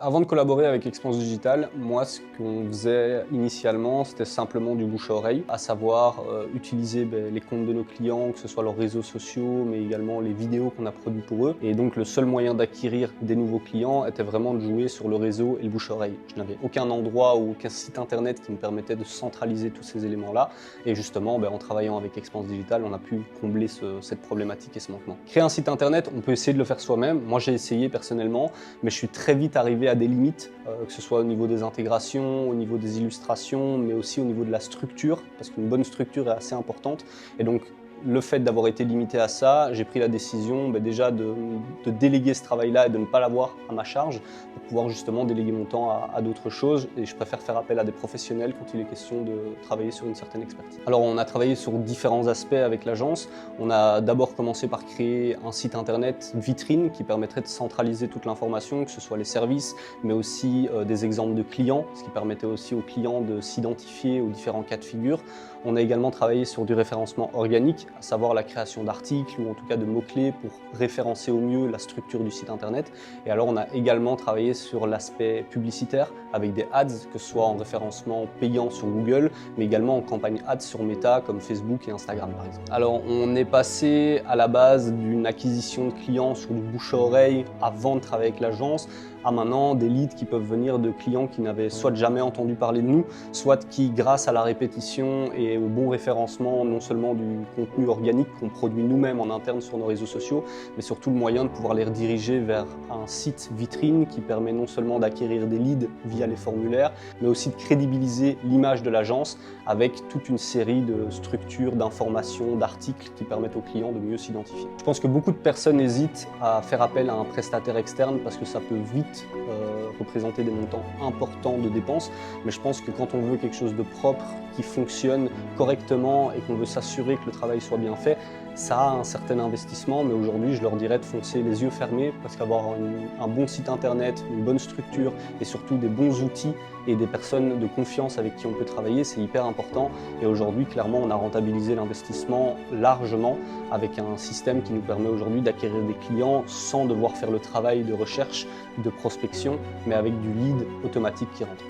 Avant de collaborer avec Expanse Digital, moi ce qu'on faisait initialement c'était simplement du bouche à oreille, à savoir utiliser les comptes de nos clients, que ce soit leurs réseaux sociaux mais également les vidéos qu'on a produites pour eux. Et donc le seul moyen d'acquérir des nouveaux clients était vraiment de jouer sur le réseau et le bouche à oreille. Je n'avais aucun endroit ou aucun site internet qui me permettait de centraliser tous ces éléments-là. Et justement en travaillant avec Expanse Digital, on a pu combler cette problématique et ce manquement. Créer un site internet, on peut essayer de le faire soi-même. Moi j'ai essayé personnellement, mais je suis très vite arrivé à des limites, que ce soit au niveau des intégrations, au niveau des illustrations, mais aussi au niveau de la structure, parce qu'une bonne structure est assez importante. Et donc, le fait d'avoir été limité à ça, j'ai pris la décision déjà de déléguer ce travail-là et de ne pas l'avoir à ma charge pour pouvoir justement déléguer mon temps à d'autres choses. Et je préfère faire appel à des professionnels quand il est question de travailler sur une certaine expertise. Alors on a travaillé sur différents aspects avec l'agence. On a d'abord commencé par créer un site internet vitrine qui permettrait de centraliser toute l'information, que ce soit les services, mais aussi des exemples de clients, ce qui permettait aussi aux clients de s'identifier aux différents cas de figure. On a également travaillé sur du référencement organique, à savoir la création d'articles ou en tout cas de mots-clés pour référencer au mieux la structure du site internet. Et alors on a également travaillé sur l'aspect publicitaire avec des ads, que ce soit en référencement payant sur Google, mais également en campagne ads sur Meta comme Facebook et Instagram par exemple. Alors on est passé à la base d'une acquisition de clients sur du bouche à oreille avant de travailler avec l'agence, à maintenant des leads qui peuvent venir de clients qui n'avaient soit jamais entendu parler de nous, soit qui grâce à la répétition et au bon référencement non seulement du contenu organique qu'on produit nous-mêmes en interne sur nos réseaux sociaux, mais surtout le moyen de pouvoir les rediriger vers un site vitrine qui permet non seulement d'acquérir des leads via les formulaires, mais aussi de crédibiliser l'image de l'agence avec toute une série de structures, d'informations, d'articles qui permettent aux clients de mieux s'identifier. Je pense que beaucoup de personnes hésitent à faire appel à un prestataire externe parce que ça peut vite représenter des montants importants de dépenses, mais je pense que quand on veut quelque chose de propre, qui fonctionne correctement et qu'on veut s'assurer que le travail soit bien fait, ça a un certain investissement, mais aujourd'hui je leur dirais de foncer les yeux fermés parce qu'avoir un bon site internet, une bonne structure et surtout des bons outils et des personnes de confiance avec qui on peut travailler, c'est hyper important. Et aujourd'hui, clairement, on a rentabilisé l'investissement largement avec un système qui nous permet aujourd'hui d'acquérir des clients sans devoir faire le travail de recherche, de prospection, mais avec du lead automatique qui rentre.